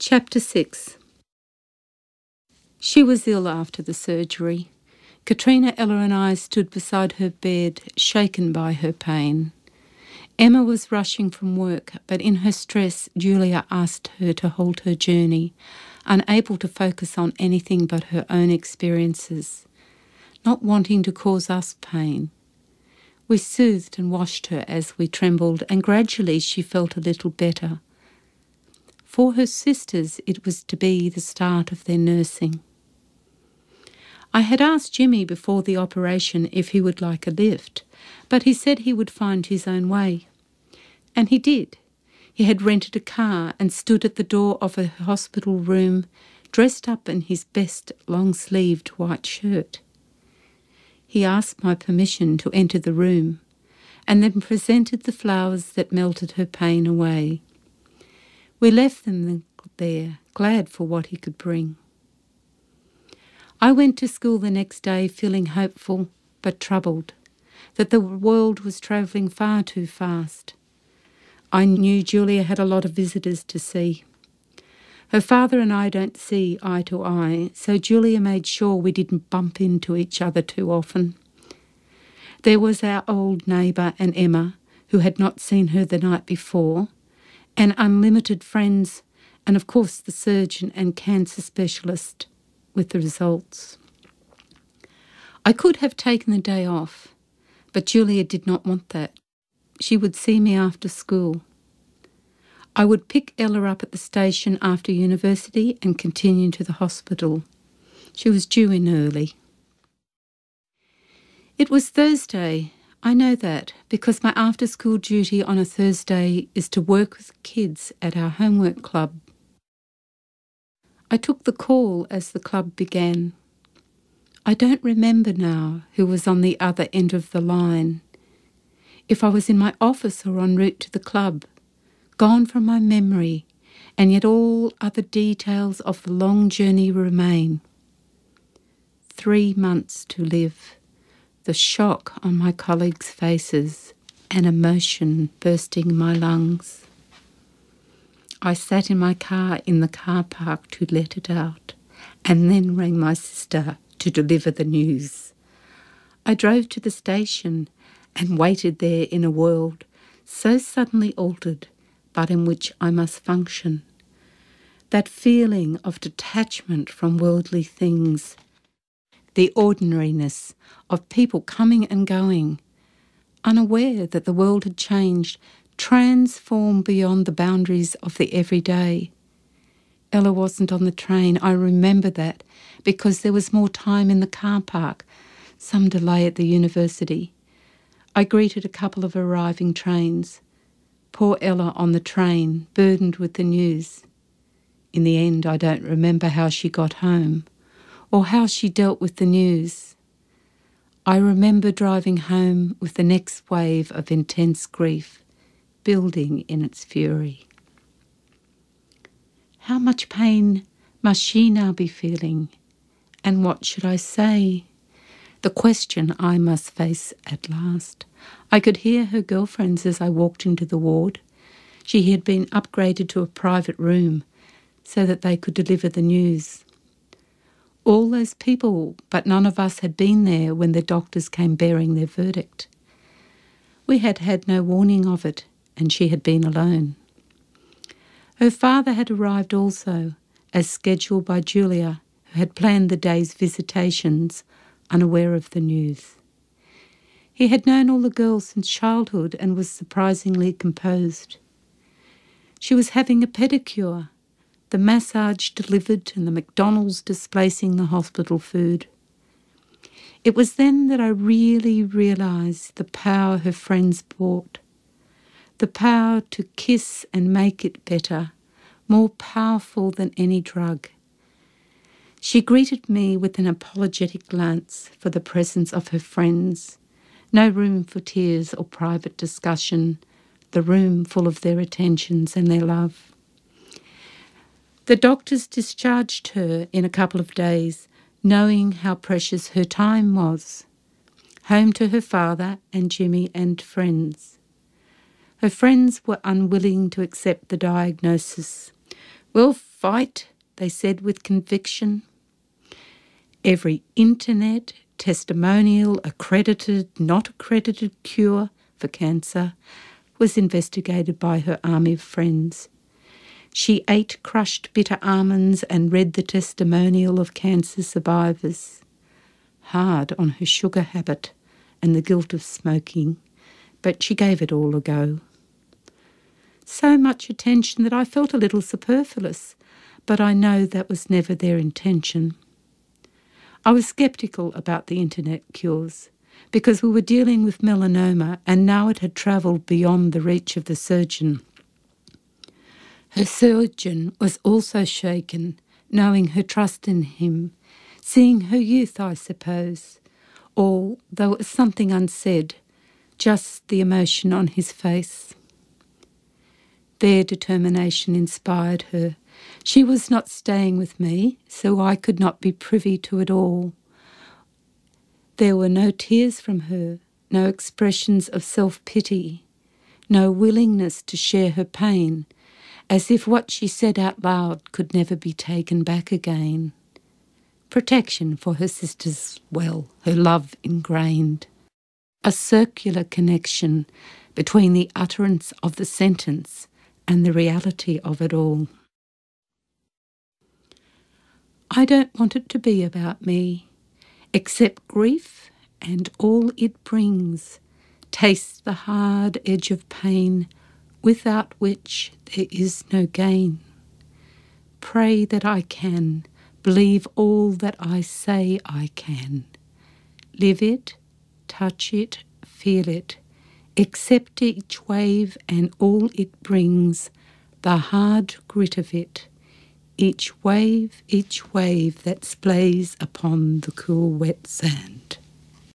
Chapter 6. She was ill after the surgery. Katrina, Ella and I stood beside her bed, shaken by her pain. Emma was rushing from work, but in her stress, Julia asked her to halt her journey, unable to focus on anything but her own experiences, not wanting to cause us pain. We soothed and washed her as we trembled, and gradually she felt a little better. For her sisters, it was to be the start of their nursing. I had asked Jimmy before the operation if he would like a lift, but he said he would find his own way. And he did. He had rented a car and stood at the door of a hospital room, dressed up in his best long-sleeved white shirt. He asked my permission to enter the room, and then presented the flowers that melted her pain away. We left them there, glad for what he could bring. I went to school the next day feeling hopeful but troubled, that the world was travelling far too fast. I knew Julia had a lot of visitors to see. Her father and I don't see eye to eye, so Julia made sure we didn't bump into each other too often. There was our old neighbour and Emma, who had not seen her the night before, and unlimited friends, and of course the surgeon and cancer specialist with the results. I could have taken the day off, but Julia did not want that. She would see me after school. I would pick Ella up at the station after university and continue to the hospital. She was due in early. It was Thursday. I know that because my after-school duty on a Thursday is to work with kids at our homework club. I took the call as the club began. I don't remember now who was on the other end of the line. If I was in my office or en route to the club, gone from my memory, and yet all other details of the long journey remain. 3 months to live. The shock on my colleagues' faces, and emotion bursting my lungs. I sat in my car in the car park to let it out, and then rang my sister to deliver the news. I drove to the station and waited there in a world so suddenly altered, but in which I must function. That feeling of detachment from worldly things, the ordinariness of people coming and going, unaware that the world had changed, transformed beyond the boundaries of the everyday. Ella wasn't on the train. I remember that because there was more time in the car park, some delay at the university. I greeted a couple of arriving trains. Poor Ella on the train, burdened with the news. In the end, I don't remember how she got home or how she dealt with the news. I remember driving home with the next wave of intense grief, building in its fury. How much pain must she now be feeling? And what should I say? The question I must face at last. I could hear her girlfriends as I walked into the ward. She had been upgraded to a private room so that they could deliver the news. All those people, but none of us had been there when the doctors came bearing their verdict. We had had no warning of it, and she had been alone. Her father had arrived also, as scheduled by Julia, who had planned the day's visitations, unaware of the news. He had known all the girls since childhood and was surprisingly composed. She was having a pedicure, the massage delivered and the McDonald's displacing the hospital food. It was then that I really realised the power her friends brought, the power to kiss and make it better, more powerful than any drug. She greeted me with an apologetic glance for the presence of her friends. No room for tears or private discussion, the room full of their attentions and their love. The doctors discharged her in a couple of days, knowing how precious her time was. Home to her father and Jimmy and friends. Her friends were unwilling to accept the diagnosis, We'll fight, they said with conviction. Every internet, testimonial, accredited, not accredited cure for cancer was investigated by her army of friends. She ate crushed bitter almonds and read the testimonial of cancer survivors. Hard on her sugar habit and the guilt of smoking, but she gave it all a go. So much attention that I felt a little superfluous, but I know that was never their intention. I was sceptical about the internet cures because we were dealing with melanoma and now it had travelled beyond the reach of the surgeon. Her surgeon was also shaken, knowing her trust in him, seeing her youth, I suppose, although it was something unsaid, just the emotion on his face. Their determination inspired her. She was not staying with me, so I could not be privy to it all. There were no tears from her, no expressions of self-pity, no willingness to share her pain, as if what she said out loud could never be taken back again. Protection for her sister's well, her love ingrained. A circular connection between the utterance of the sentence and the reality of it all. I don't want it to be about me, except grief and all it brings. Taste the hard edge of pain, without which there is no gain. Pray that I can, believe all that I say I can. Live it, touch it, feel it, accept each wave and all it brings, the hard grit of it, each wave that splays upon the cool wet sand.